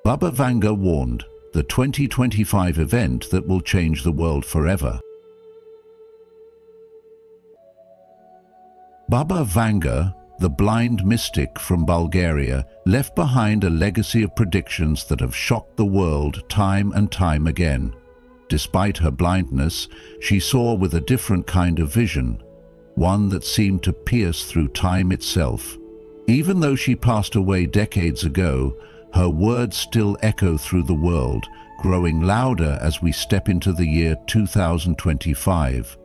Baba Vanga warned, the 2025 event that will change the world forever. Baba Vanga, the blind mystic from Bulgaria, left behind a legacy of predictions that have shocked the world time and time again. Despite her blindness, she saw with a different kind of vision, one that seemed to pierce through time itself. Even though she passed away decades ago, her words still echo through the world, growing louder as we step into the year 2025.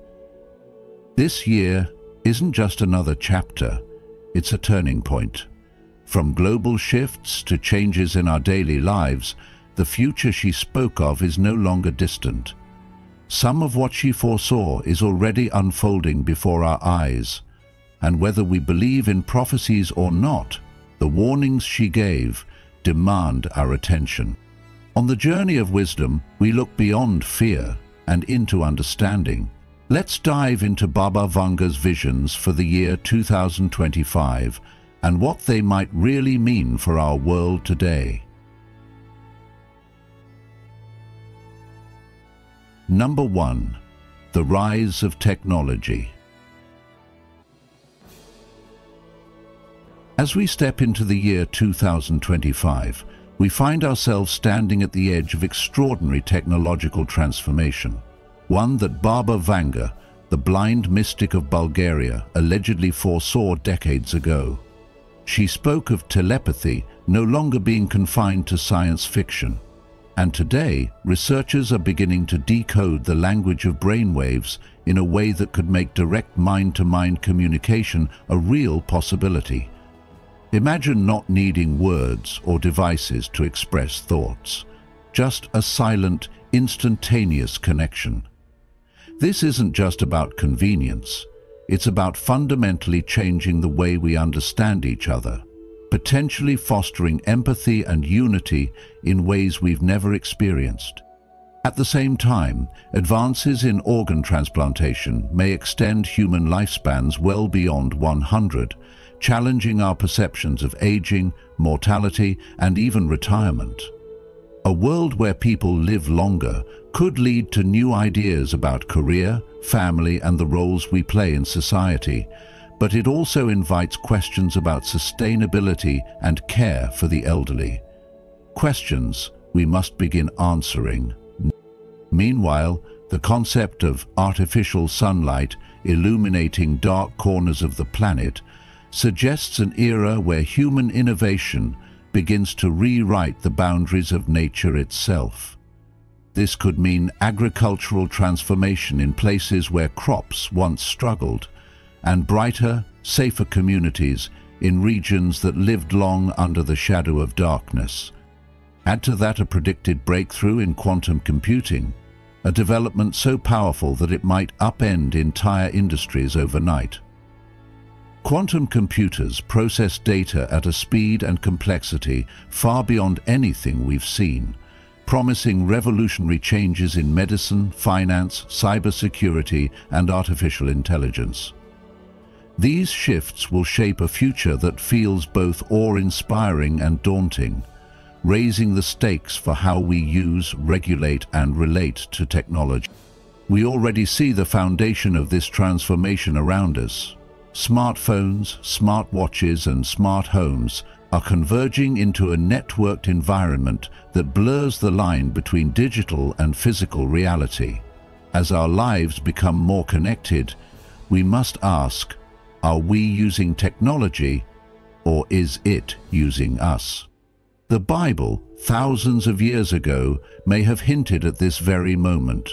This year isn't just another chapter, it's a turning point. From global shifts to changes in our daily lives, the future she spoke of is no longer distant. Some of what she foresaw is already unfolding before our eyes, and whether we believe in prophecies or not, the warnings she gave demand our attention. On the journey of wisdom, we look beyond fear and into understanding. Let's dive into Baba Vanga's visions for the year 2025 and what they might really mean for our world today. Number 1. The rise of technology. As we step into the year 2025, we find ourselves standing at the edge of extraordinary technological transformation, one that Baba Vanga, the blind mystic of Bulgaria, allegedly foresaw decades ago. She spoke of telepathy no longer being confined to science fiction, and today researchers are beginning to decode the language of brainwaves in a way that could make direct mind-to-mind communication a real possibility. Imagine not needing words or devices to express thoughts, just a silent, instantaneous connection. This isn't just about convenience, it's about fundamentally changing the way we understand each other, potentially fostering empathy and unity in ways we've never experienced. At the same time, advances in organ transplantation may extend human lifespans well beyond 100, challenging our perceptions of aging, mortality, and even retirement. A world where people live longer could lead to new ideas about career, family, and the roles we play in society, but it also invites questions about sustainability and care for the elderly. Questions we must begin answering. Meanwhile, the concept of artificial sunlight illuminating dark corners of the planet suggests an era where human innovation begins to rewrite the boundaries of nature itself. This could mean agricultural transformation in places where crops once struggled, and brighter, safer communities in regions that lived long under the shadow of darkness. Add to that a predicted breakthrough in quantum computing, a development so powerful that it might upend entire industries overnight. Quantum computers process data at a speed and complexity far beyond anything we've seen, promising revolutionary changes in medicine, finance, cybersecurity, and artificial intelligence. These shifts will shape a future that feels both awe-inspiring and daunting, raising the stakes for how we use, regulate, and relate to technology. We already see the foundation of this transformation around us. Smartphones, smartwatches, and smart homes are converging into a networked environment that blurs the line between digital and physical reality. As our lives become more connected, we must ask, are we using technology, or is it using us? The Bible, thousands of years ago, may have hinted at this very moment.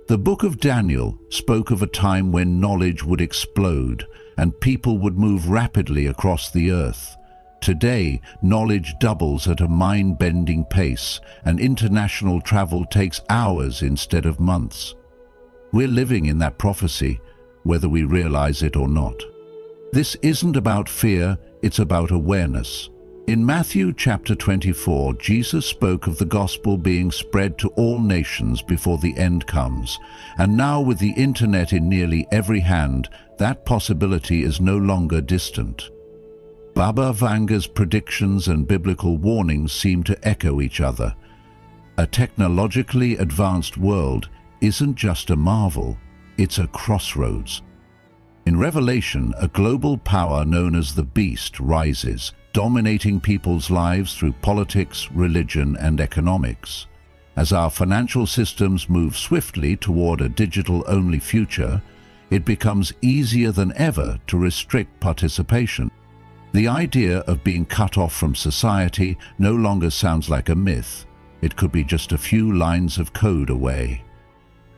The book of Daniel spoke of a time when knowledge would explode and people would move rapidly across the earth. Today, knowledge doubles at a mind-bending pace, and international travel takes hours instead of months. We're living in that prophecy, whether we realize it or not. This isn't about fear, it's about awareness. In Matthew chapter 24, Jesus spoke of the gospel being spread to all nations before the end comes, and now with the internet in nearly every hand, that possibility is no longer distant. Baba Vanga's predictions and biblical warnings seem to echo each other. A technologically advanced world isn't just a marvel, it's a crossroads. In Revelation, a global power known as the Beast rises, dominating people's lives through politics, religion, and economics. As our financial systems move swiftly toward a digital-only future, it becomes easier than ever to restrict participation. The idea of being cut off from society no longer sounds like a myth. It could be just a few lines of code away.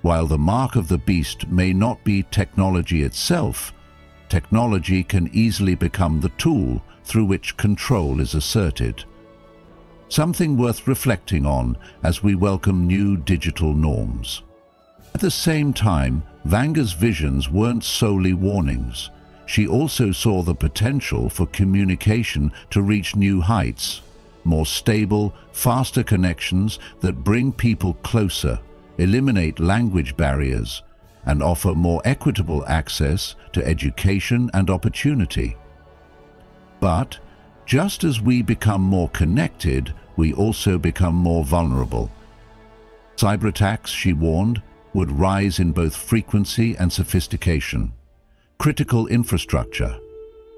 While the mark of the beast may not be technology itself, technology can easily become the tool through which control is asserted. Something worth reflecting on as we welcome new digital norms. At the same time, Vanga's visions weren't solely warnings. She also saw the potential for communication to reach new heights, more stable, faster connections that bring people closer, eliminate language barriers, and offer more equitable access to education and opportunity. But just as we become more connected, we also become more vulnerable. Cyberattacks, she warned, would rise in both frequency and sophistication. Critical infrastructure,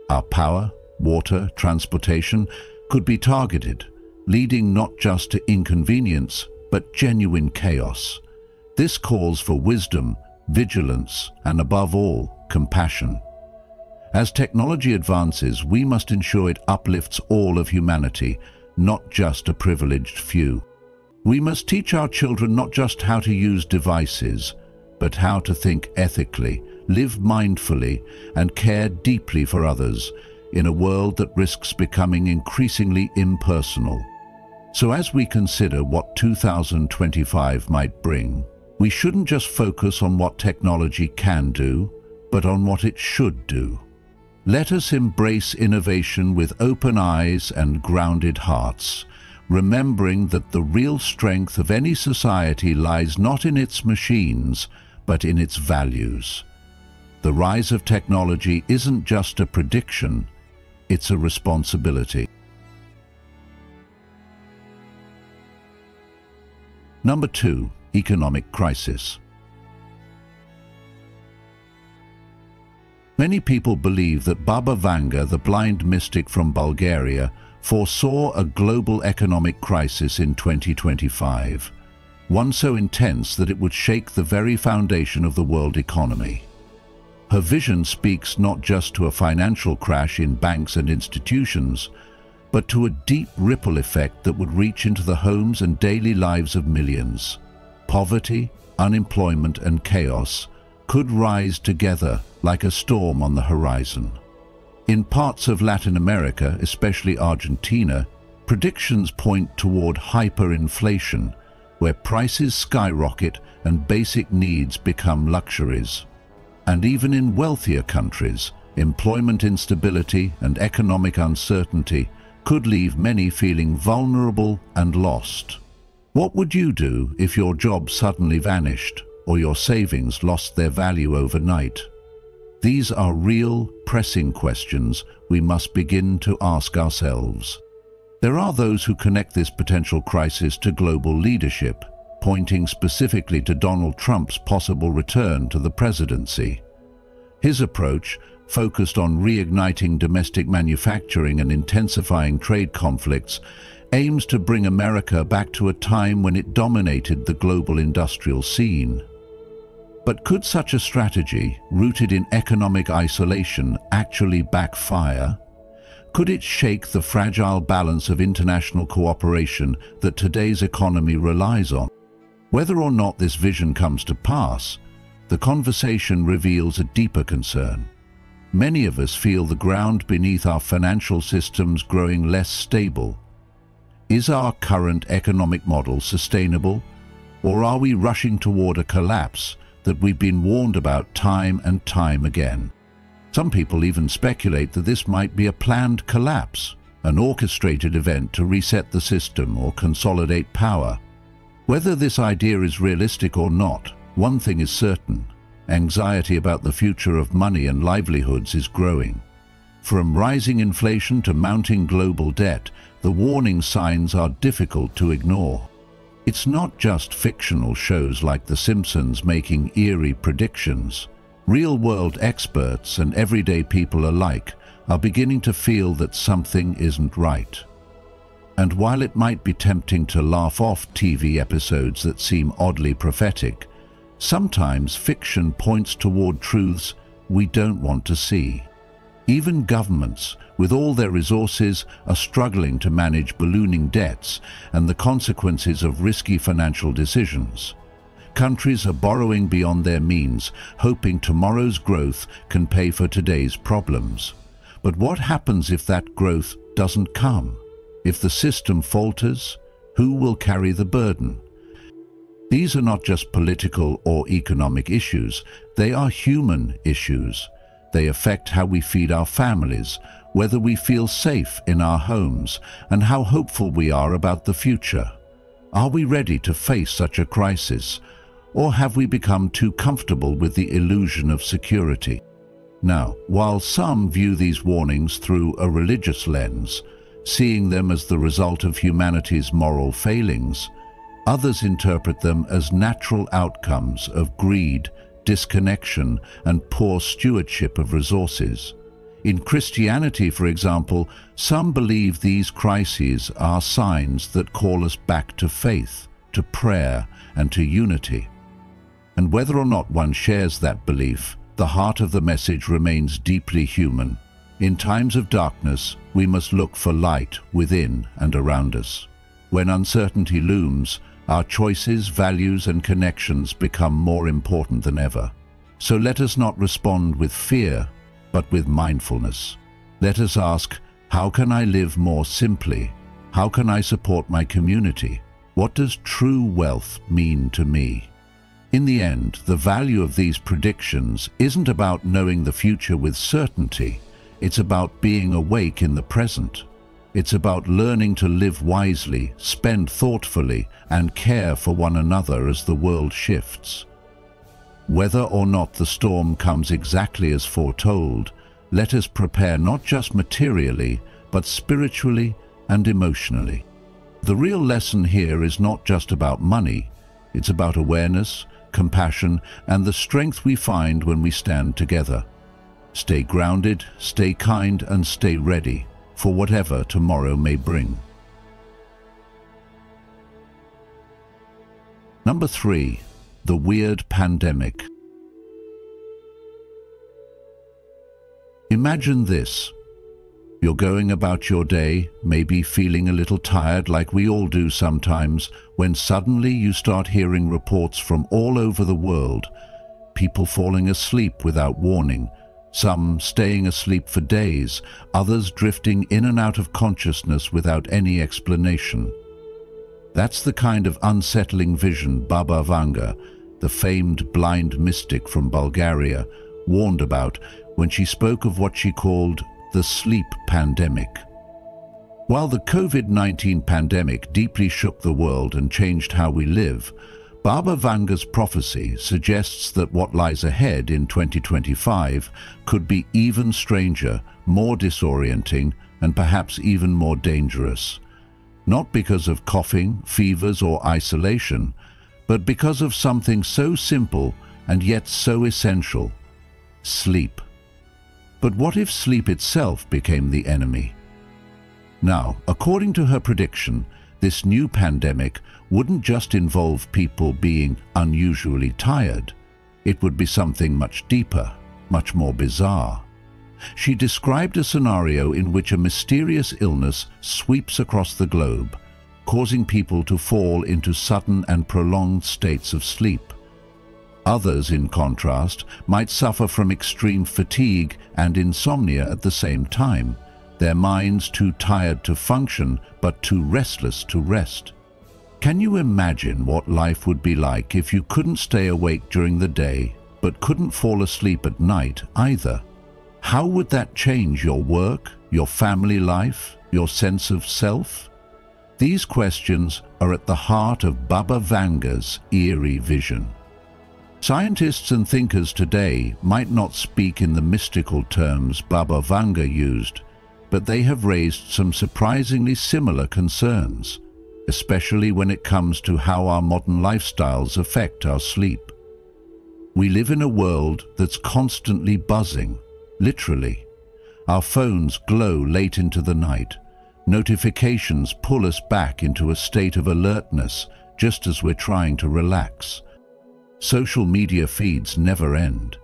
our power, water, transportation, could be targeted, leading not just to inconvenience, but genuine chaos. This calls for wisdom, vigilance, and above all, compassion. As technology advances, we must ensure it uplifts all of humanity, not just a privileged few. We must teach our children not just how to use devices, but how to think ethically, live mindfully, and care deeply for others in a world that risks becoming increasingly impersonal. So as we consider what 2025 might bring, we shouldn't just focus on what technology can do, but on what it should do. Let us embrace innovation with open eyes and grounded hearts, remembering that the real strength of any society lies not in its machines, but in its values. The rise of technology isn't just a prediction, it's a responsibility. Number 2, economic crisis. Many people believe that Baba Vanga, the blind mystic from Bulgaria, foresaw a global economic crisis in 2025, one so intense that it would shake the very foundation of the world economy. Her vision speaks not just to a financial crash in banks and institutions, but to a deep ripple effect that would reach into the homes and daily lives of millions. Poverty, unemployment, and chaos could rise together like a storm on the horizon. In parts of Latin America, especially Argentina, predictions point toward hyperinflation, where prices skyrocket and basic needs become luxuries. And even in wealthier countries, employment instability and economic uncertainty could leave many feeling vulnerable and lost. What would you do if your job suddenly vanished or your savings lost their value overnight? These are real, pressing questions we must begin to ask ourselves. There are those who connect this potential crisis to global leadership, pointing specifically to Donald Trump's possible return to the presidency. His approach, focused on reigniting domestic manufacturing and intensifying trade conflicts, aims to bring America back to a time when it dominated the global industrial scene. But could such a strategy, rooted in economic isolation, actually backfire? Could it shake the fragile balance of international cooperation that today's economy relies on? Whether or not this vision comes to pass, the conversation reveals a deeper concern. Many of us feel the ground beneath our financial systems growing less stable. Is our current economic model sustainable, or are we rushing toward a collapse that we've been warned about time and time again? Some people even speculate that this might be a planned collapse, an orchestrated event to reset the system or consolidate power. Whether this idea is realistic or not, one thing is certain: anxiety about the future of money and livelihoods is growing. From rising inflation to mounting global debt, the warning signs are difficult to ignore. It's not just fictional shows like The Simpsons making eerie predictions. Real-world experts and everyday people alike are beginning to feel that something isn't right. And while it might be tempting to laugh off TV episodes that seem oddly prophetic, sometimes fiction points toward truths we don't want to see. Even governments, with all their resources, are struggling to manage ballooning debts and the consequences of risky financial decisions. Countries are borrowing beyond their means, hoping tomorrow's growth can pay for today's problems. But what happens if that growth doesn't come? If the system falters, who will carry the burden? These are not just political or economic issues, they are human issues. They affect how we feed our families, whether we feel safe in our homes, and how hopeful we are about the future. Are we ready to face such a crisis, or have we become too comfortable with the illusion of security? Now, while some view these warnings through a religious lens, seeing them as the result of humanity's moral failings, others interpret them as natural outcomes of greed, disconnection, and poor stewardship of resources. In Christianity, for example, some believe these crises are signs that call us back to faith, to prayer, and to unity. And whether or not one shares that belief, the heart of the message remains deeply human. In times of darkness, we must look for light within and around us. When uncertainty looms, our choices, values, and connections become more important than ever. So let us not respond with fear, but with mindfulness. Let us ask, how can I live more simply? How can I support my community? What does true wealth mean to me? In the end, the value of these predictions isn't about knowing the future with certainty. It's about being awake in the present. It's about learning to live wisely, spend thoughtfully, and care for one another as the world shifts. Whether or not the storm comes exactly as foretold, let us prepare not just materially, but spiritually and emotionally. The real lesson here is not just about money. It's about awareness, compassion, and the strength we find when we stand together. Stay grounded, stay kind, and stay ready for whatever tomorrow may bring. Number 3. The weird pandemic. Imagine this. You're going about your day, maybe feeling a little tired like we all do sometimes, when suddenly you start hearing reports from all over the world. People falling asleep without warning, some staying asleep for days, others drifting in and out of consciousness without any explanation. That's the kind of unsettling vision Baba Vanga, the famed blind mystic from Bulgaria, warned about when she spoke of what she called the sleep pandemic. While the COVID-19 pandemic deeply shook the world and changed how we live, Baba Vanga's prophecy suggests that what lies ahead in 2025 could be even stranger, more disorienting, and perhaps even more dangerous. Not because of coughing, fevers, or isolation, but because of something so simple and yet so essential: sleep. But what if sleep itself became the enemy? Now, according to her prediction, this new pandemic wouldn't just involve people being unusually tired. It would be something much deeper, much more bizarre. She described a scenario in which a mysterious illness sweeps across the globe, causing people to fall into sudden and prolonged states of sleep. Others, in contrast, might suffer from extreme fatigue and insomnia at the same time, their minds too tired to function but too restless to rest. Can you imagine what life would be like if you couldn't stay awake during the day but couldn't fall asleep at night either? How would that change your work, your family life, your sense of self? These questions are at the heart of Baba Vanga's eerie vision. Scientists and thinkers today might not speak in the mystical terms Baba Vanga used, but they have raised some surprisingly similar concerns, especially when it comes to how our modern lifestyles affect our sleep. We live in a world that's constantly buzzing, literally. Our phones glow late into the night. Notifications pull us back into a state of alertness just as we're trying to relax. Social media feeds never end.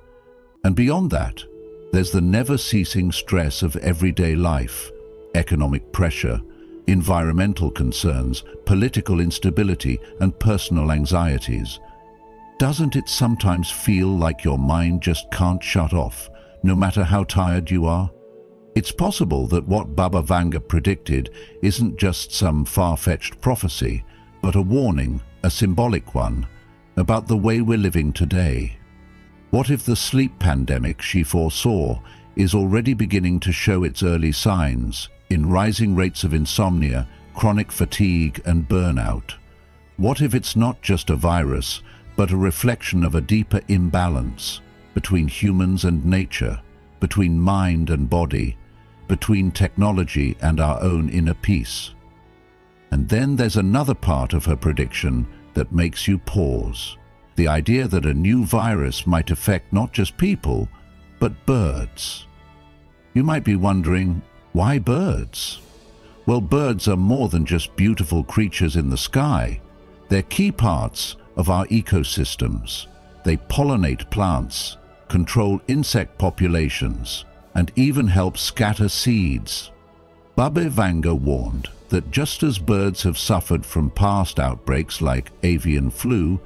And beyond that, there's the never-ceasing stress of everyday life, economic pressure, environmental concerns, political instability, and personal anxieties. Doesn't it sometimes feel like your mind just can't shut off, no matter how tired you are? It's possible that what Baba Vanga predicted isn't just some far-fetched prophecy, but a warning, a symbolic one, about the way we're living today. What if the sleep pandemic she foresaw is already beginning to show its early signs in rising rates of insomnia, chronic fatigue, and burnout? What if it's not just a virus, but a reflection of a deeper imbalance between humans and nature, between mind and body, between technology and our own inner peace? And then there's another part of her prediction that makes you pause. The idea that a new virus might affect not just people, but birds. You might be wondering, why birds? Well, birds are more than just beautiful creatures in the sky. They're key parts of our ecosystems. They pollinate plants, control insect populations, and even help scatter seeds. Baba Vanga warned that just as birds have suffered from past outbreaks like avian flu,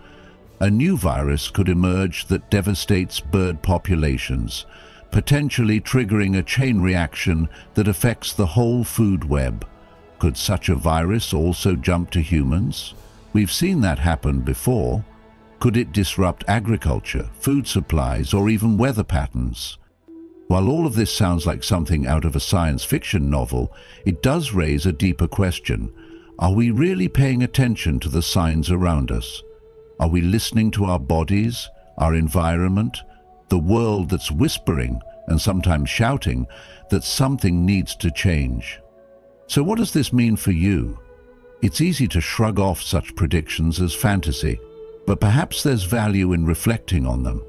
a new virus could emerge that devastates bird populations, potentially triggering a chain reaction that affects the whole food web. Could such a virus also jump to humans? We've seen that happen before. Could it disrupt agriculture, food supplies, or even weather patterns? While all of this sounds like something out of a science fiction novel, it does raise a deeper question. Are we really paying attention to the signs around us? Are we listening to our bodies, our environment, the world that's whispering and sometimes shouting that something needs to change? So what does this mean for you? It's easy to shrug off such predictions as fantasy, but perhaps there's value in reflecting on them.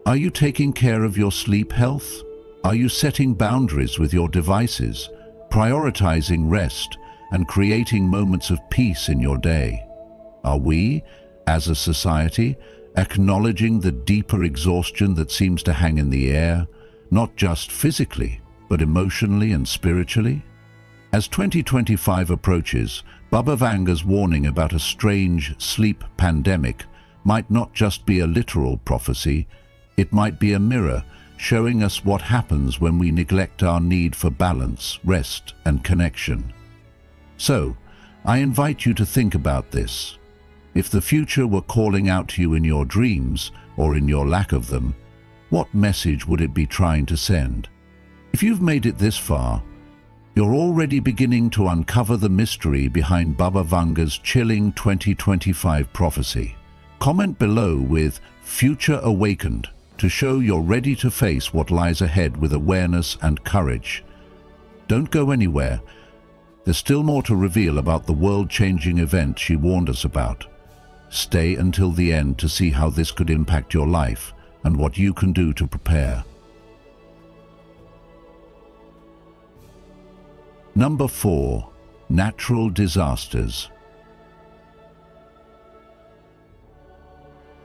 Are you taking care of your sleep health? Are you setting boundaries with your devices, prioritizing rest, and creating moments of peace in your day? Are we, as a society, acknowledging the deeper exhaustion that seems to hang in the air, not just physically, but emotionally and spiritually? As 2025 approaches, Baba Vanga's warning about a strange sleep pandemic might not just be a literal prophecy, it might be a mirror showing us what happens when we neglect our need for balance, rest, and connection. So, I invite you to think about this. If the future were calling out to you in your dreams, or in your lack of them, what message would it be trying to send? If you've made it this far, you're already beginning to uncover the mystery behind Baba Vanga's chilling 2025 prophecy. Comment below with "Future Awakened" to show you're ready to face what lies ahead with awareness and courage. Don't go anywhere. There's still more to reveal about the world-changing event she warned us about. Stay until the end to see how this could impact your life and what you can do to prepare. Number 4. Natural disasters.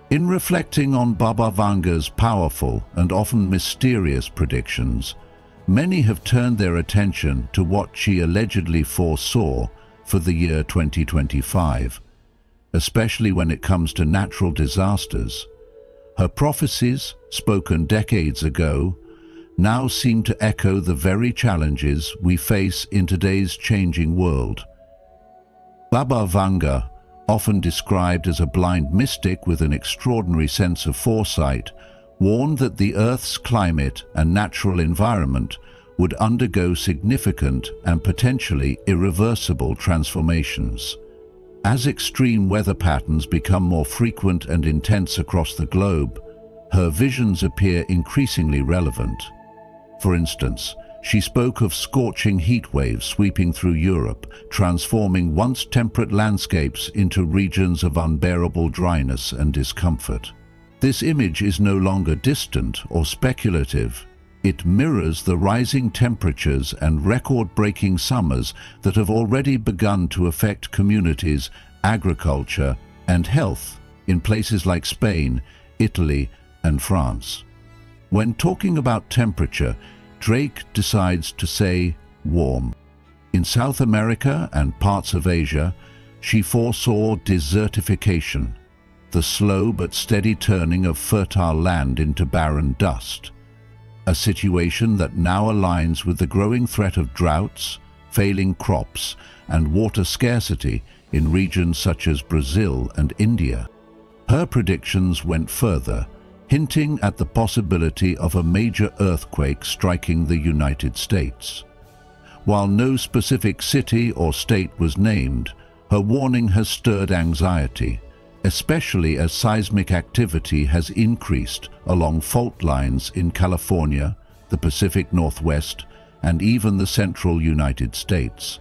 In reflecting on Baba Vanga's powerful and often mysterious predictions, many have turned their attention to what she allegedly foresaw for the year 2025, especially when it comes to natural disasters. Her prophecies, spoken decades ago, now seem to echo the very challenges we face in today's changing world. Baba Vanga, often described as a blind mystic with an extraordinary sense of foresight, warned that the Earth's climate and natural environment would undergo significant and potentially irreversible transformations. As extreme weather patterns become more frequent and intense across the globe, her visions appear increasingly relevant. For instance, she spoke of scorching heat waves sweeping through Europe, transforming once temperate landscapes into regions of unbearable dryness and discomfort. This image is no longer distant or speculative. It mirrors the rising temperatures and record-breaking summers that have already begun to affect communities, agriculture, and health in places like Spain, Italy, and France. When talking about temperature, Drake decides to say warm. In South America and parts of Asia, she foresaw desertification, the slow but steady turning of fertile land into barren dust, a situation that now aligns with the growing threat of droughts, failing crops, and water scarcity in regions such as Brazil and India. Her predictions went further, hinting at the possibility of a major earthquake striking the United States. While no specific city or state was named, her warning has stirred anxiety, especially as seismic activity has increased along fault lines in California, the Pacific Northwest, and even the central United States.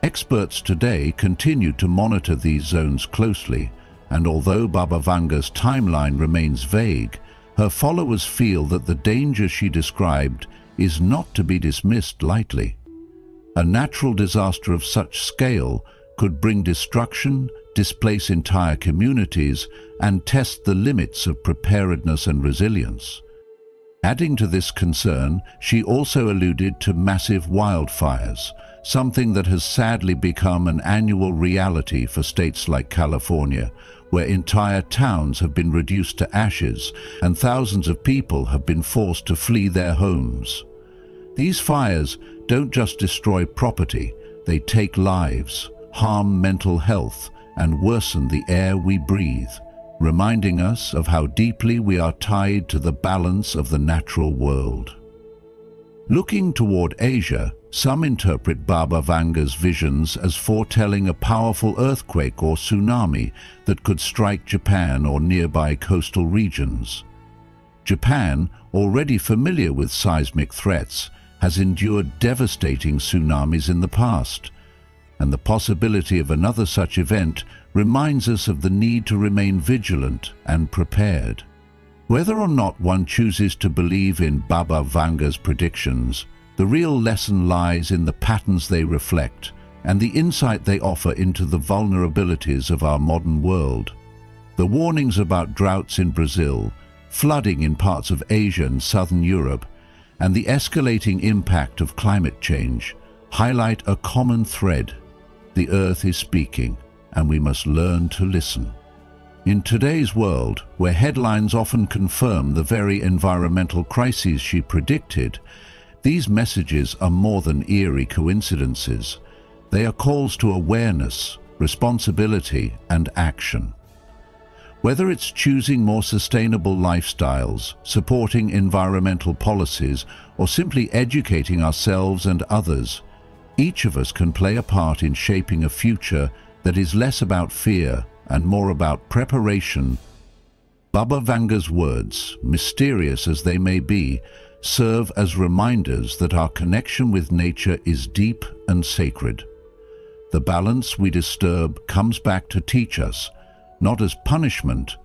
Experts today continue to monitor these zones closely, and although Baba Vanga's timeline remains vague, her followers feel that the danger she described is not to be dismissed lightly. A natural disaster of such scale could bring destruction, displace entire communities, and test the limits of preparedness and resilience. Adding to this concern, she also alluded to massive wildfires, something that has sadly become an annual reality for states like California, where entire towns have been reduced to ashes and thousands of people have been forced to flee their homes. These fires don't just destroy property, they take lives, harm mental health, and worsen the air we breathe, reminding us of how deeply we are tied to the balance of the natural world. Looking toward Asia, some interpret Baba Vanga's visions as foretelling a powerful earthquake or tsunami that could strike Japan or nearby coastal regions. Japan, already familiar with seismic threats, has endured devastating tsunamis in the past, and the possibility of another such event reminds us of the need to remain vigilant and prepared. Whether or not one chooses to believe in Baba Vanga's predictions, the real lesson lies in the patterns they reflect and the insight they offer into the vulnerabilities of our modern world. The warnings about droughts in Brazil, flooding in parts of Asia and southern Europe, and the escalating impact of climate change highlight a common thread. The earth is speaking, and we must learn to listen. In today's world, where headlines often confirm the very environmental crises she predicted, these messages are more than eerie coincidences. They are calls to awareness, responsibility, and action. Whether it's choosing more sustainable lifestyles, supporting environmental policies, or simply educating ourselves and others, each of us can play a part in shaping a future that is less about fear and more about preparation. Baba Vanga's words, mysterious as they may be, serve as reminders that our connection with nature is deep and sacred. The balance we disturb comes back to teach us, not as punishment,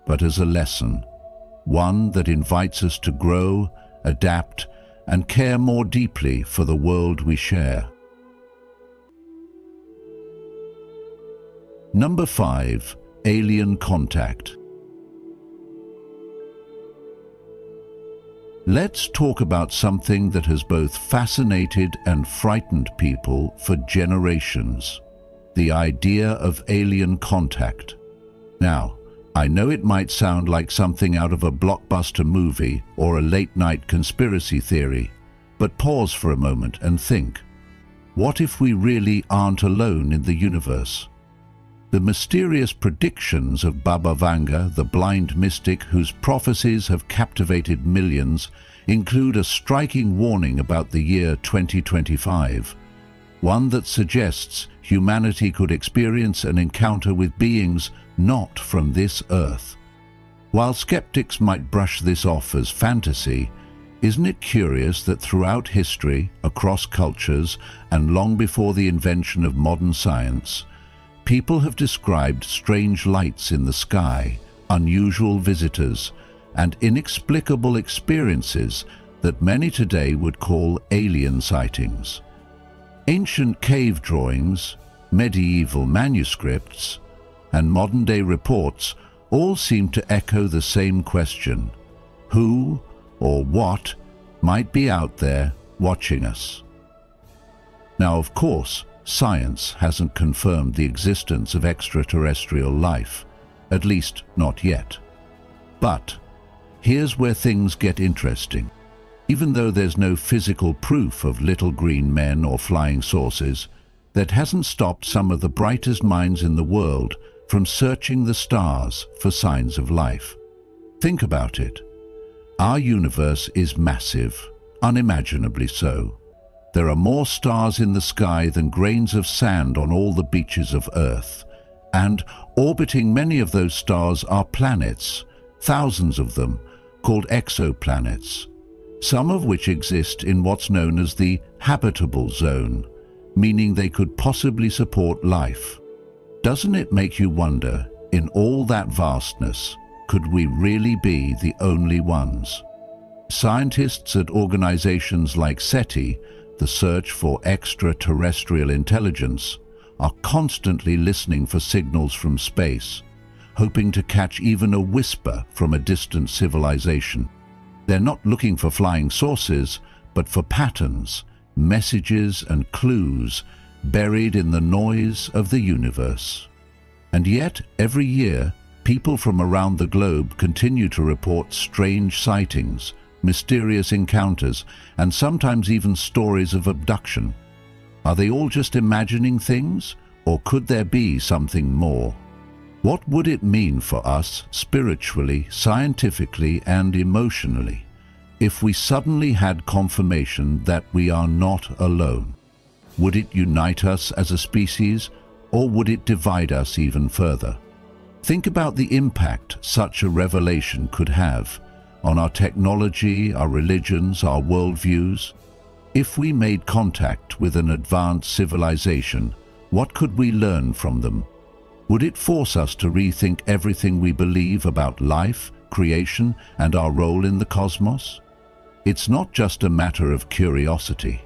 but as a lesson, one that invites us to grow, adapt, and care more deeply for the world we share. Number 5. Alien contact. Let's talk about something that has both fascinated and frightened people for generations: the idea of alien contact. Now, I know it might sound like something out of a blockbuster movie or a late-night conspiracy theory, but pause for a moment and think. What if we really aren't alone in the universe? The mysterious predictions of Baba Vanga, the blind mystic whose prophecies have captivated millions, include a striking warning about the year 2025. one that suggests humanity could experience an encounter with beings not from this earth. While skeptics might brush this off as fantasy, isn't it curious that throughout history, across cultures, and long before the invention of modern science, people have described strange lights in the sky, unusual visitors, and inexplicable experiences that many today would call alien sightings. Ancient cave drawings, medieval manuscripts, and modern-day reports all seem to echo the same question: who or what might be out there watching us? Now, of course, science hasn't confirmed the existence of extraterrestrial life, at least not yet. But here's where things get interesting. Even though there's no physical proof of little green men or flying saucers, that hasn't stopped some of the brightest minds in the world from searching the stars for signs of life. Think about it. Our universe is massive, unimaginably so. There are more stars in the sky than grains of sand on all the beaches of Earth, and orbiting many of those stars are planets, thousands of them, called exoplanets, some of which exist in what's known as the habitable zone, meaning they could possibly support life. Doesn't it make you wonder, in all that vastness, could we really be the only ones? Scientists at organizations like SETI, the Search for Extraterrestrial Intelligence, are constantly listening for signals from space, hoping to catch even a whisper from a distant civilization. They're not looking for flying saucers, but for patterns, messages and clues buried in the noise of the universe. And yet, every year, people from around the globe continue to report strange sightings, mysterious encounters, and sometimes even stories of abduction. Are they all just imagining things, or could there be something more? What would it mean for us spiritually, scientifically, and emotionally if we suddenly had confirmation that we are not alone? Would it unite us as a species, or would it divide us even further? Think about the impact such a revelation could have on our technology, our religions, our worldviews. If we made contact with an advanced civilization, what could we learn from them? Would it force us to rethink everything we believe about life, creation, and our role in the cosmos? It's not just a matter of curiosity.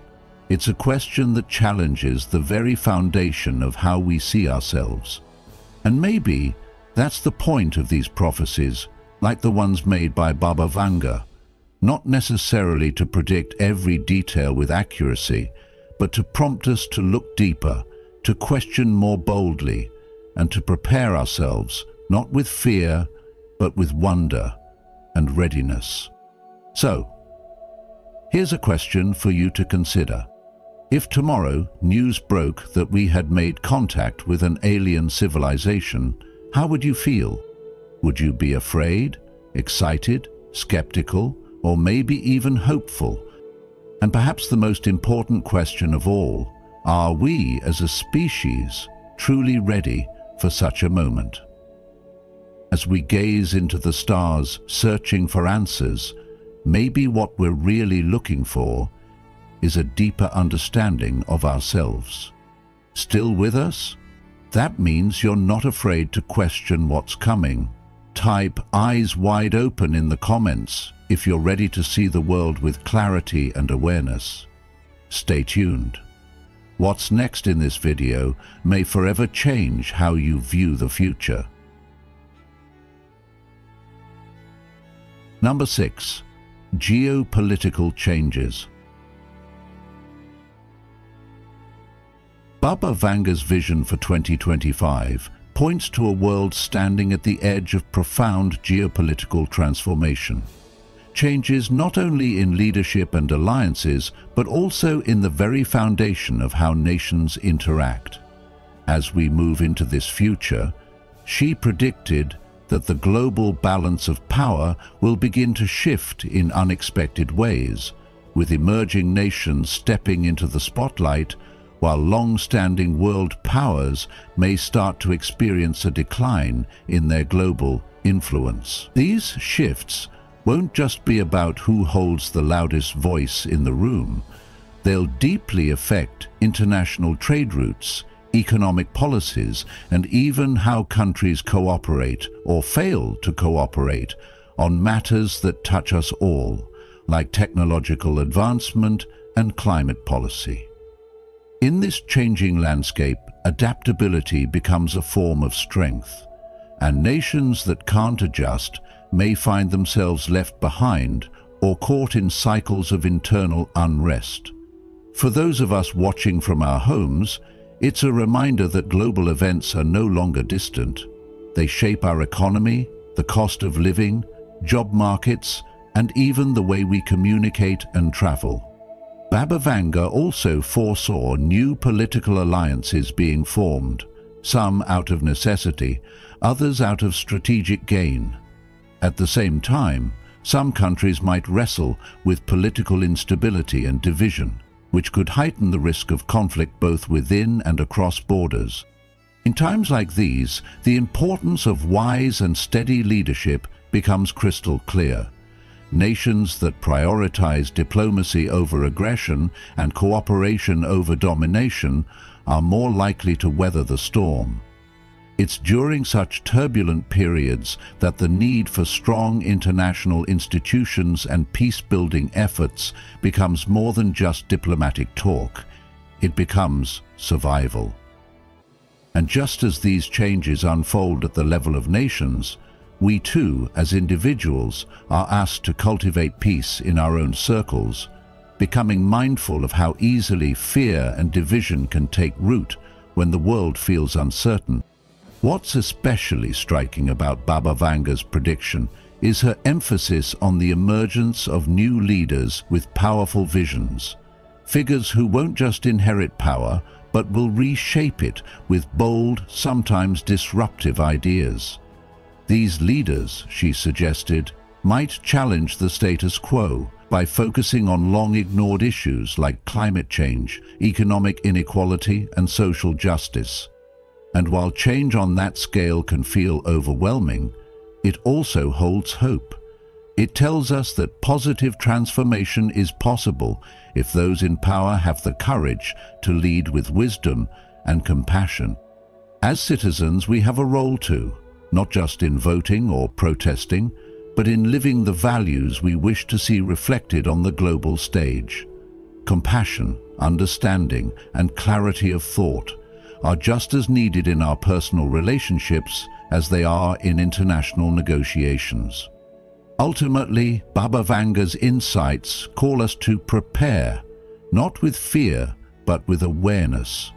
It's a question that challenges the very foundation of how we see ourselves. And maybe that's the point of these prophecies, like the ones made by Baba Vanga, not necessarily to predict every detail with accuracy, but to prompt us to look deeper, to question more boldly, and to prepare ourselves, not with fear, but with wonder and readiness. So, here's a question for you to consider. If tomorrow news broke that we had made contact with an alien civilization, how would you feel? Would you be afraid, excited, skeptical, or maybe even hopeful? And perhaps the most important question of all, are we as a species truly ready for such a moment? As we gaze into the stars searching for answers, maybe what we're really looking for is a deeper understanding of ourselves. Still with us? That means you're not afraid to question what's coming. Type "eyes wide open" in the comments if you're ready to see the world with clarity and awareness. Stay tuned. What's next in this video may forever change how you view the future. Number 6. Geopolitical changes. Baba Vanga's vision for 2025 points to a world standing at the edge of profound geopolitical transformation. Changes not only in leadership and alliances, but also in the very foundation of how nations interact. As we move into this future, she predicted that the global balance of power will begin to shift in unexpected ways, with emerging nations stepping into the spotlight while long-standing world powers may start to experience a decline in their global influence. These shifts won't just be about who holds the loudest voice in the room. They'll deeply affect international trade routes, economic policies, and even how countries cooperate or fail to cooperate on matters that touch us all, like technological advancement and climate policy. In this changing landscape, adaptability becomes a form of strength, and nations that can't adjust may find themselves left behind or caught in cycles of internal unrest. For those of us watching from our homes, it's a reminder that global events are no longer distant. They shape our economy, the cost of living, job markets, and even the way we communicate and travel. Baba Vanga also foresaw new political alliances being formed, some out of necessity, others out of strategic gain. At the same time, some countries might wrestle with political instability and division, which could heighten the risk of conflict both within and across borders. In times like these, the importance of wise and steady leadership becomes crystal clear. Nations that prioritize diplomacy over aggression and cooperation over domination are more likely to weather the storm. It's during such turbulent periods that the need for strong international institutions and peace-building efforts becomes more than just diplomatic talk. It becomes survival. And just as these changes unfold at the level of nations, we too, as individuals, are asked to cultivate peace in our own circles, becoming mindful of how easily fear and division can take root when the world feels uncertain. What's especially striking about Baba Vanga's prediction is her emphasis on the emergence of new leaders with powerful visions, figures who won't just inherit power, but will reshape it with bold, sometimes disruptive ideas. These leaders, she suggested, might challenge the status quo by focusing on long-ignored issues like climate change, economic inequality, and social justice. And while change on that scale can feel overwhelming, it also holds hope. It tells us that positive transformation is possible if those in power have the courage to lead with wisdom and compassion. As citizens, we have a role too, not just in voting or protesting, but in living the values we wish to see reflected on the global stage. Compassion, understanding, and clarity of thought are just as needed in our personal relationships as they are in international negotiations. Ultimately, Baba Vanga's insights call us to prepare, not with fear, but with awareness.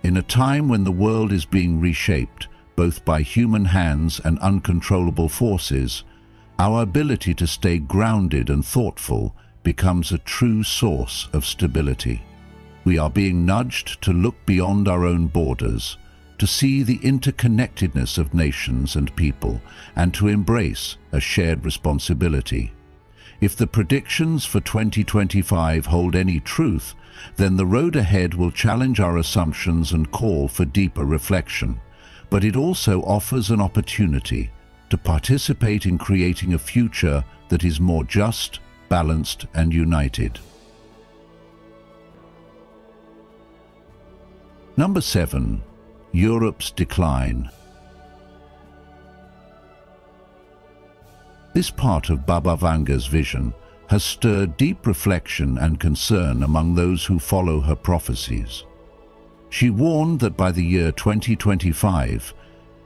In a time when the world is being reshaped, both by human hands and uncontrollable forces, our ability to stay grounded and thoughtful becomes a true source of stability. We are being nudged to look beyond our own borders, to see the interconnectedness of nations and people, and to embrace a shared responsibility. If the predictions for 2025 hold any truth, then the road ahead will challenge our assumptions and call for deeper reflection. But it also offers an opportunity to participate in creating a future that is more just, balanced, and united. Number 7. Europe's decline. This part of Baba Vanga's vision has stirred deep reflection and concern among those who follow her prophecies. She warned that by the year 2025,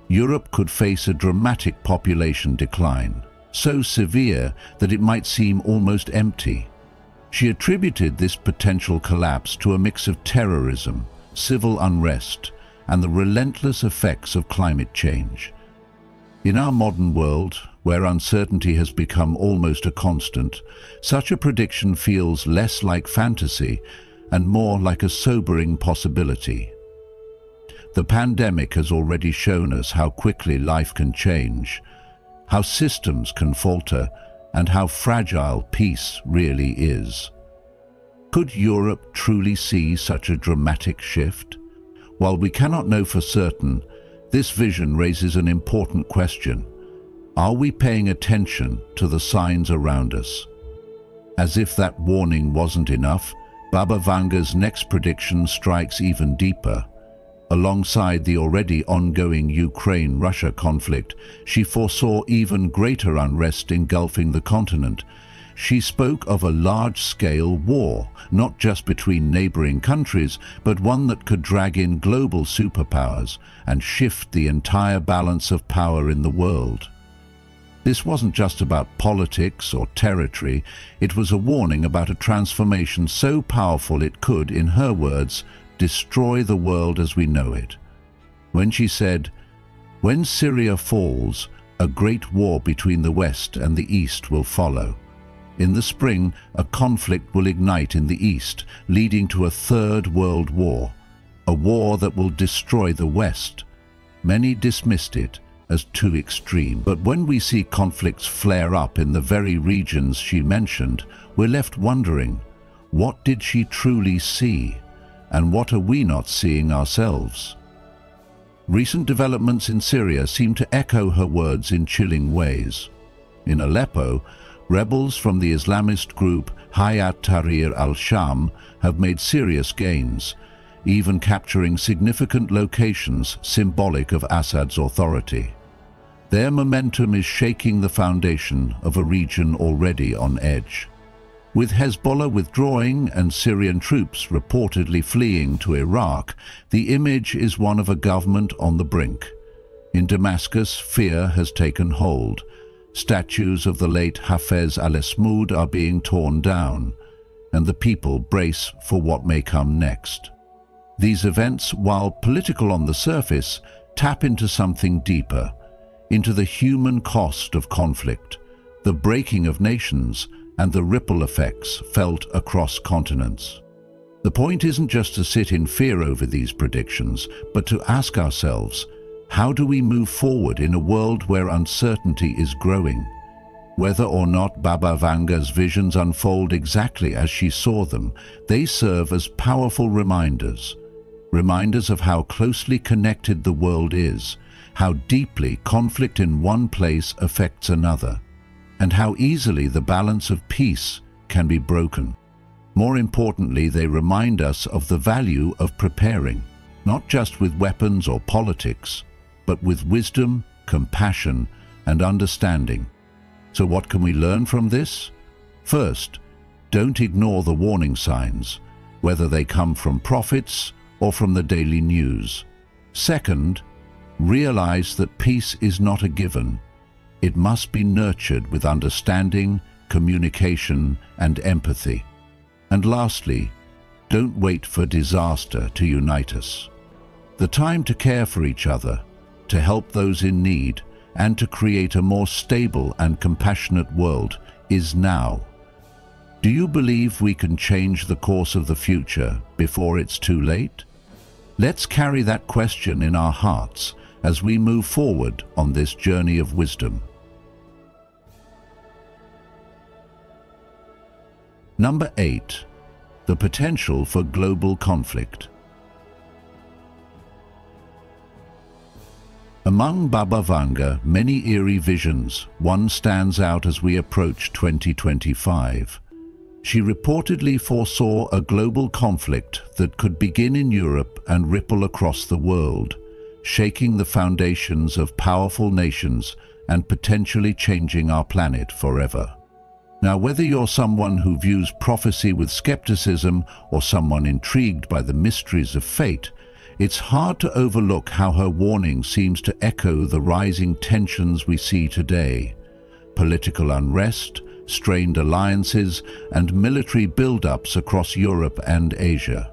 Europe could face a dramatic population decline, so severe that it might seem almost empty. She attributed this potential collapse to a mix of terrorism, civil unrest, and the relentless effects of climate change. In our modern world, where uncertainty has become almost a constant, such a prediction feels less like fantasy and more like a sobering possibility. The pandemic has already shown us how quickly life can change, how systems can falter, and how fragile peace really is. Could Europe truly see such a dramatic shift? While we cannot know for certain, this vision raises an important question. Are we paying attention to the signs around us? As if that warning wasn't enough, Baba Vanga's next prediction strikes even deeper. Alongside the already ongoing Ukraine-Russia conflict, she foresaw even greater unrest engulfing the continent. She spoke of a large-scale war, not just between neighboring countries, but one that could drag in global superpowers and shift the entire balance of power in the world. This wasn't just about politics or territory, it was a warning about a transformation so powerful it could, in her words, destroy the world as we know it. When she said, "When Syria falls, a great war between the West and the East will follow. In the spring, a conflict will ignite in the East, leading to a third world war, a war that will destroy the West." Many dismissed it as too extreme. But when we see conflicts flare up in the very regions she mentioned, we're left wondering, what did she truly see? And what are we not seeing ourselves? Recent developments in Syria seem to echo her words in chilling ways. In Aleppo, rebels from the Islamist group Hayat Tahrir al-Sham have made serious gains, even capturing significant locations symbolic of Assad's authority. Their momentum is shaking the foundation of a region already on edge. With Hezbollah withdrawing and Syrian troops reportedly fleeing to Iraq, the image is one of a government on the brink. In Damascus, fear has taken hold. Statues of the late Hafez al-Esmoud are being torn down, and the people brace for what may come next. These events, while political on the surface, tap into something deeper, into the human cost of conflict, the breaking of nations, and the ripple effects felt across continents. The point isn't just to sit in fear over these predictions, but to ask ourselves, how do we move forward in a world where uncertainty is growing? Whether or not Baba Vanga's visions unfold exactly as she saw them, they serve as powerful reminders of how closely connected the world is, how deeply conflict in one place affects another, and how easily the balance of peace can be broken. More importantly, they remind us of the value of preparing, not just with weapons or politics, but with wisdom, compassion, and understanding. So what can we learn from this? First, don't ignore the warning signs, whether they come from prophets or from the daily news. Second, realize that peace is not a given. It must be nurtured with understanding, communication, and empathy. And lastly, don't wait for disaster to unite us. The time to care for each other, to help those in need, and to create a more stable and compassionate world is now. Do you believe we can change the course of the future before it's too late? Let's carry that question in our hearts as we move forward on this journey of wisdom. Number 8. The potential for global conflict. Among Baba Vanga, many eerie visions, one stands out as we approach 2025. She reportedly foresaw a global conflict that could begin in Europe and ripple across the world, shaking the foundations of powerful nations and potentially changing our planet forever. Now, whether you're someone who views prophecy with skepticism or someone intrigued by the mysteries of fate, it's hard to overlook how her warning seems to echo the rising tensions we see today. Political unrest, strained alliances, and military build-ups across Europe and Asia.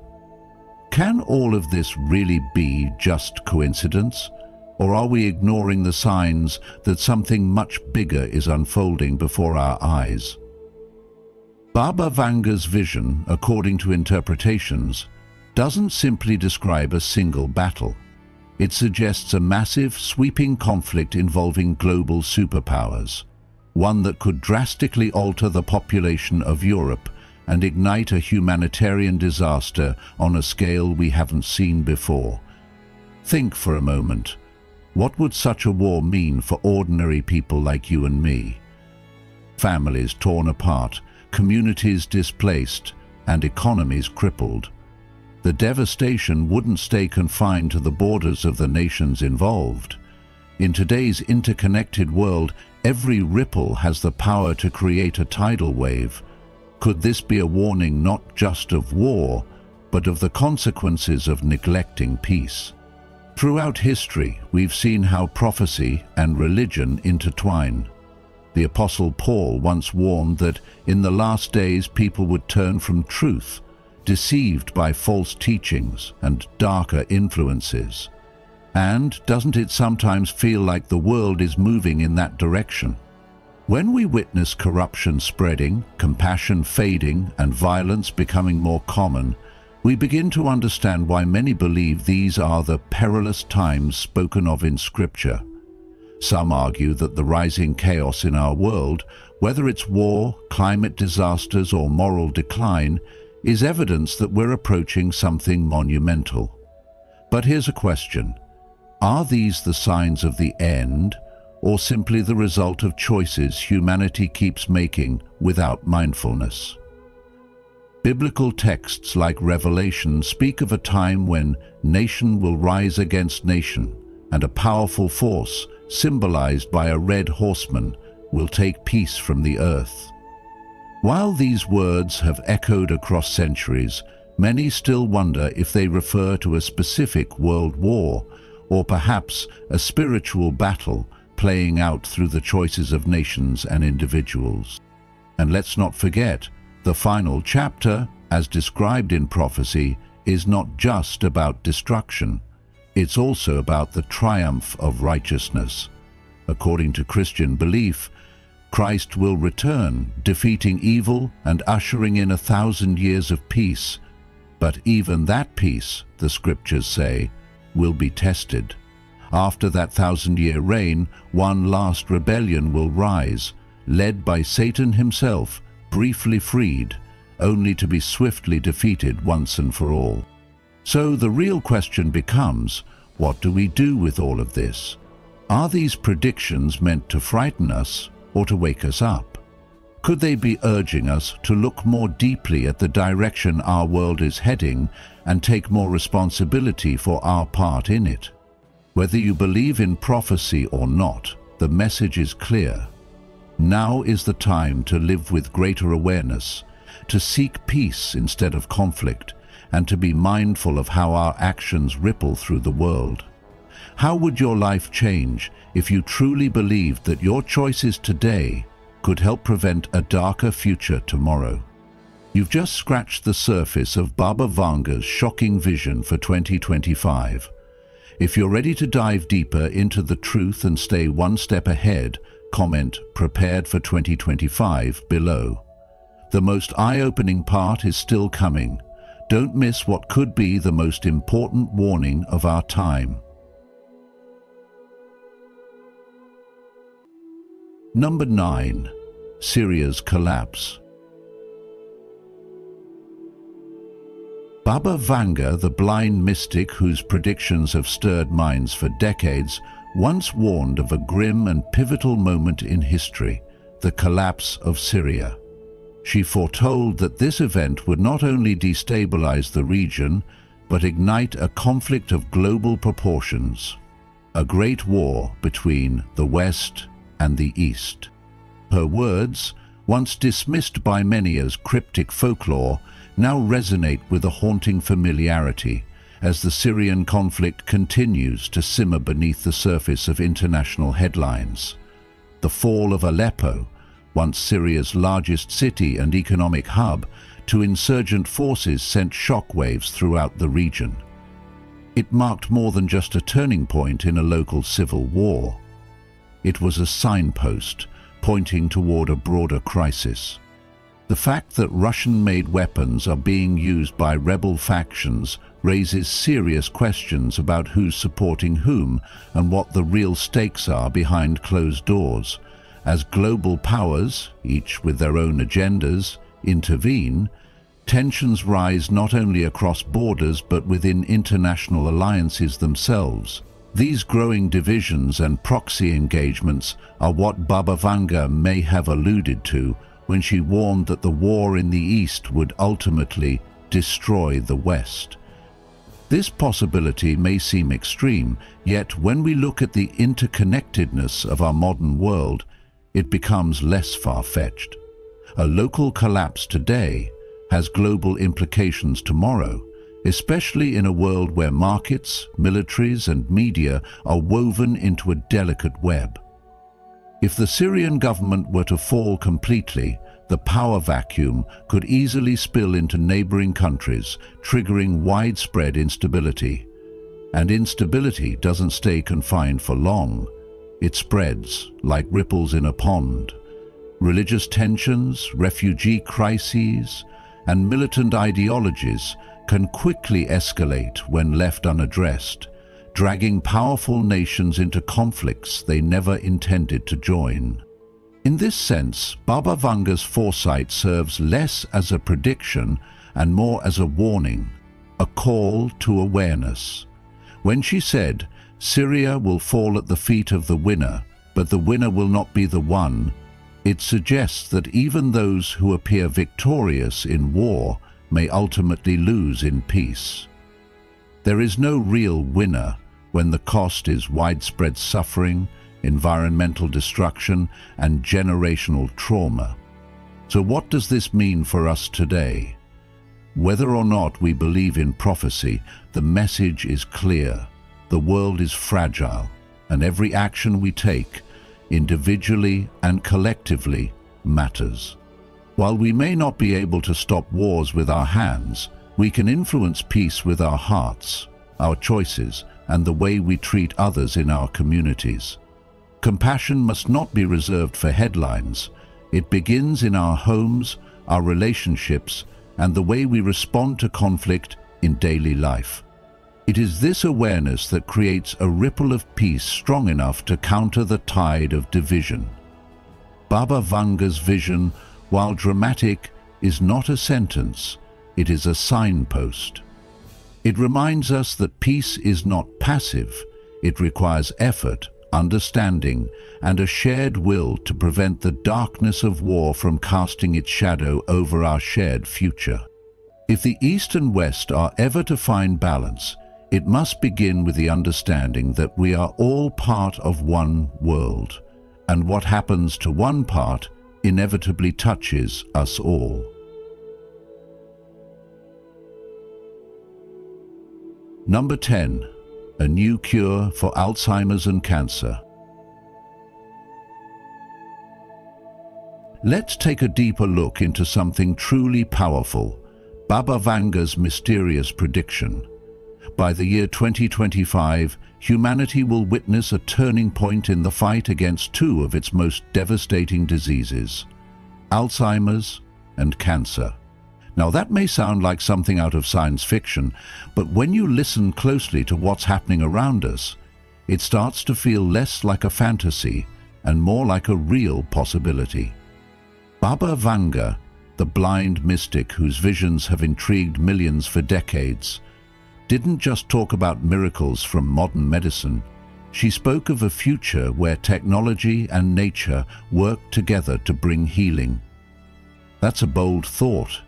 Can all of this really be just coincidence? Or are we ignoring the signs that something much bigger is unfolding before our eyes? Baba Vanga's vision, according to interpretations, doesn't simply describe a single battle. It suggests a massive, sweeping conflict involving global superpowers, one that could drastically alter the population of Europe, and ignite a humanitarian disaster on a scale we haven't seen before. Think for a moment. What would such a war mean for ordinary people like you and me? Families torn apart, communities displaced, and economies crippled. The devastation wouldn't stay confined to the borders of the nations involved. In today's interconnected world, every ripple has the power to create a tidal wave. Could this be a warning not just of war, but of the consequences of neglecting peace? Throughout history, we've seen how prophecy and religion intertwine. The Apostle Paul once warned that in the last days people would turn from truth, deceived by false teachings and darker influences. And doesn't it sometimes feel like the world is moving in that direction? When we witness corruption spreading, compassion fading, and violence becoming more common, we begin to understand why many believe these are the perilous times spoken of in Scripture. Some argue that the rising chaos in our world, whether it's war, climate disasters, or moral decline, is evidence that we're approaching something monumental. But here's a question. Are these the signs of the end, or simply the result of choices humanity keeps making without mindfulness? Biblical texts like Revelation speak of a time when nation will rise against nation, and a powerful force, symbolized by a red horseman, will take peace from the earth. While these words have echoed across centuries, many still wonder if they refer to a specific world war, or perhaps a spiritual battle playing out through the choices of nations and individuals. And let's not forget, the final chapter, as described in prophecy, is not just about destruction. It's also about the triumph of righteousness. According to Christian belief, Christ will return, defeating evil and ushering in 1,000 years of peace. But even that peace, the scriptures say, will be tested. After that 1,000-year reign, one last rebellion will rise, led by Satan himself, briefly freed, only to be swiftly defeated once and for all. So the real question becomes, what do we do with all of this? Are these predictions meant to frighten us or to wake us up? Could they be urging us to look more deeply at the direction our world is heading and take more responsibility for our part in it? Whether you believe in prophecy or not, the message is clear. Now is the time to live with greater awareness, to seek peace instead of conflict, and to be mindful of how our actions ripple through the world. How would your life change if you truly believed that your choices today could help prevent a darker future tomorrow? You've just scratched the surface of Baba Vanga's shocking vision for 2025. If you're ready to dive deeper into the truth and stay one step ahead, comment "Prepared for 2025" below. The most eye-opening part is still coming. Don't miss what could be the most important warning of our time. Number 9. Syria's collapse. Baba Vanga, the blind mystic whose predictions have stirred minds for decades, once warned of a grim and pivotal moment in history, the collapse of Syria. She foretold that this event would not only destabilize the region, but ignite a conflict of global proportions, a great war between the West and the East. Her words, once dismissed by many as cryptic folklore, now resonate with a haunting familiarity as the Syrian conflict continues to simmer beneath the surface of international headlines. The fall of Aleppo, once Syria's largest city and economic hub, to insurgent forces sent shockwaves throughout the region. It marked more than just a turning point in a local civil war. It was a signpost pointing toward a broader crisis. The fact that Russian-made weapons are being used by rebel factions raises serious questions about who's supporting whom and what the real stakes are behind closed doors, as global powers, each with their own agendas, intervene, tensions rise not only across borders but within international alliances themselves. These growing divisions and proxy engagements are what Baba Vanga may have alluded to when she warned that the war in the East would ultimately destroy the West. This possibility may seem extreme, yet when we look at the interconnectedness of our modern world, it becomes less far-fetched. A local collapse today has global implications tomorrow, especially in a world where markets, militaries, and media are woven into a delicate web. If the Syrian government were to fall completely, the power vacuum could easily spill into neighboring countries, triggering widespread instability. And instability doesn't stay confined for long. It spreads like ripples in a pond. Religious tensions, refugee crises, and militant ideologies can quickly escalate when left unaddressed, dragging powerful nations into conflicts they never intended to join. In this sense, Baba Vanga's foresight serves less as a prediction and more as a warning, a call to awareness. When she said, "Syria will fall at the feet of the winner, but the winner will not be the one," it suggests that even those who appear victorious in war may ultimately lose in peace. There is no real winner when the cost is widespread suffering, environmental destruction, and generational trauma. So what does this mean for us today? Whether or not we believe in prophecy, the message is clear. The world is fragile, and every action we take, individually and collectively, matters. While we may not be able to stop wars with our hands, we can influence peace with our hearts, our choices, and the way we treat others in our communities. Compassion must not be reserved for headlines. It begins in our homes, our relationships, and the way we respond to conflict in daily life. It is this awareness that creates a ripple of peace strong enough to counter the tide of division. Baba Vanga's vision, while dramatic, is not a sentence, it is a signpost. It reminds us that peace is not passive, it requires effort, understanding, and a shared will to prevent the darkness of war from casting its shadow over our shared future. If the East and West are ever to find balance, it must begin with the understanding that we are all part of one world, and what happens to one part inevitably touches us all. Number 10. A new cure for Alzheimer's and cancer. Let's take a deeper look into something truly powerful, Baba Vanga's mysterious prediction. By the year 2025, humanity will witness a turning point in the fight against two of its most devastating diseases, Alzheimer's and cancer. Now that may sound like something out of science fiction, but when you listen closely to what's happening around us, it starts to feel less like a fantasy and more like a real possibility. Baba Vanga, the blind mystic whose visions have intrigued millions for decades, didn't just talk about miracles from modern medicine. She spoke of a future where technology and nature work together to bring healing. That's a bold thought,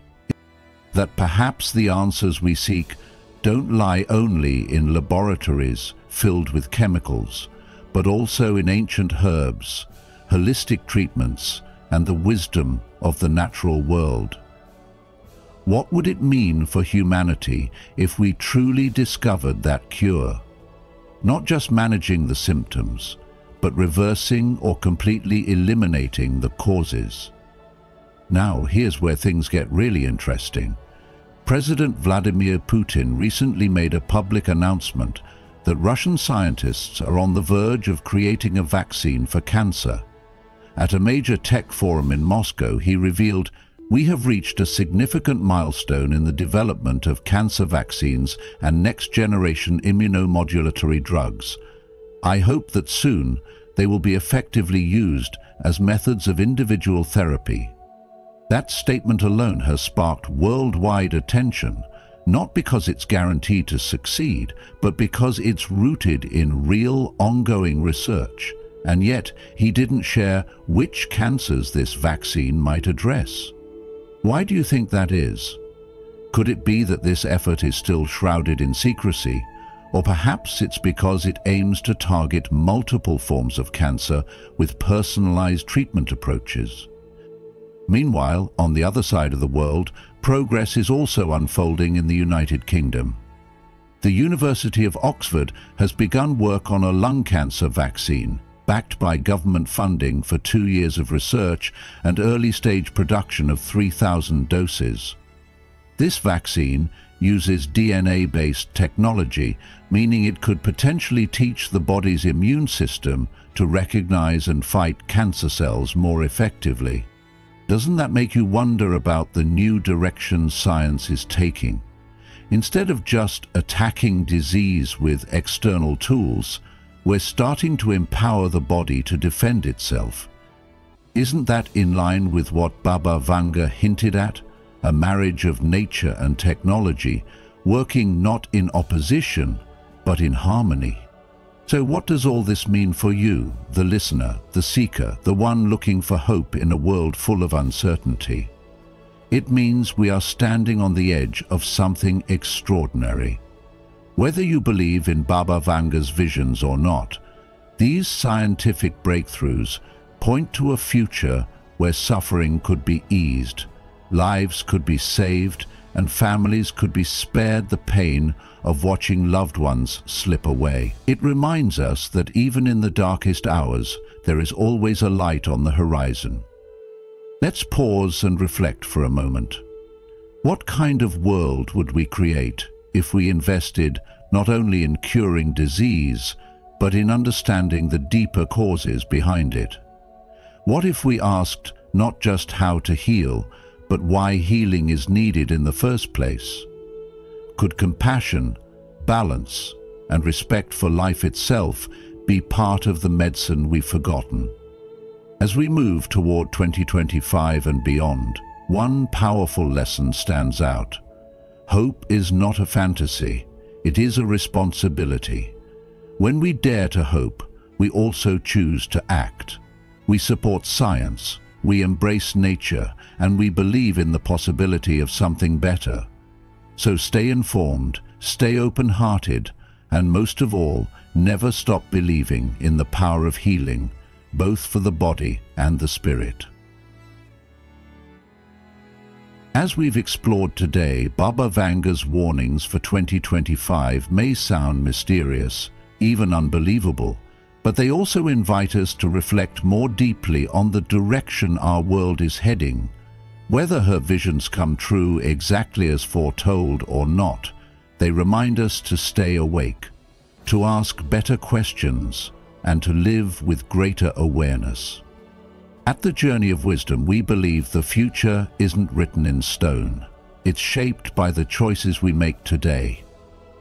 that perhaps the answers we seek don't lie only in laboratories filled with chemicals, but also in ancient herbs, holistic treatments, and the wisdom of the natural world. What would it mean for humanity if we truly discovered that cure? Not just managing the symptoms, but reversing or completely eliminating the causes. Now, here's where things get really interesting. President Vladimir Putin recently made a public announcement that Russian scientists are on the verge of creating a vaccine for cancer. At a major tech forum in Moscow, he revealed, "We have reached a significant milestone in the development of cancer vaccines and next-generation immunomodulatory drugs. I hope that soon they will be effectively used as methods of individual therapy." That statement alone has sparked worldwide attention, not because it's guaranteed to succeed, but because it's rooted in real, ongoing research. And yet, he didn't share which cancers this vaccine might address. Why do you think that is? Could it be that this effort is still shrouded in secrecy? Or perhaps it's because it aims to target multiple forms of cancer with personalized treatment approaches. Meanwhile, on the other side of the world, progress is also unfolding in the United Kingdom. The University of Oxford has begun work on a lung cancer vaccine, backed by government funding for 2 years of research and early-stage production of 3,000 doses. This vaccine uses DNA-based technology, meaning it could potentially teach the body's immune system to recognize and fight cancer cells more effectively. Doesn't that make you wonder about the new direction science is taking? Instead of just attacking disease with external tools, we're starting to empower the body to defend itself. Isn't that in line with what Baba Vanga hinted at? A marriage of nature and technology, working not in opposition, but in harmony. So what does all this mean for you, the listener, the seeker, the one looking for hope in a world full of uncertainty? It means we are standing on the edge of something extraordinary. Whether you believe in Baba Vanga's visions or not, these scientific breakthroughs point to a future where suffering could be eased, lives could be saved, and families could be spared the pain of watching loved ones slip away. It reminds us that even in the darkest hours, there is always a light on the horizon. Let's pause and reflect for a moment. What kind of world would we create if we invested not only in curing disease, but in understanding the deeper causes behind it? What if we asked not just how to heal, but why healing is needed in the first place? Could compassion, balance, and respect for life itself be part of the medicine we've forgotten? As we move toward 2025 and beyond, one powerful lesson stands out. Hope is not a fantasy, it is a responsibility. When we dare to hope, we also choose to act. We support science, we embrace nature, and we believe in the possibility of something better. So stay informed, stay open-hearted, and most of all, never stop believing in the power of healing, both for the body and the spirit. As we've explored today, Baba Vanga's warnings for 2025 may sound mysterious, even unbelievable, but they also invite us to reflect more deeply on the direction our world is heading. Whether her visions come true exactly as foretold or not, they remind us to stay awake, to ask better questions, and to live with greater awareness. At the Journey of Wisdom, we believe the future isn't written in stone. It's shaped by the choices we make today.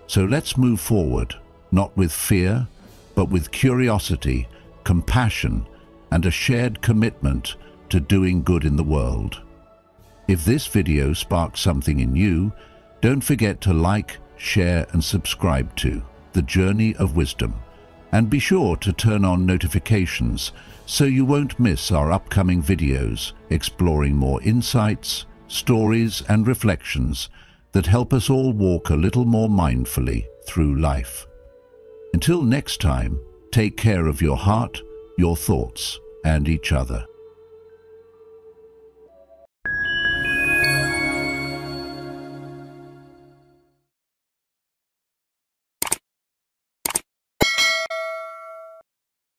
So let's move forward, not with fear, but with curiosity, compassion, and a shared commitment to doing good in the world. If this video sparked something in you, don't forget to like, share, and subscribe to The Journey of Wisdom. And be sure to turn on notifications so you won't miss our upcoming videos exploring more insights, stories, and reflections that help us all walk a little more mindfully through life. Until next time, take care of your heart, your thoughts, and each other.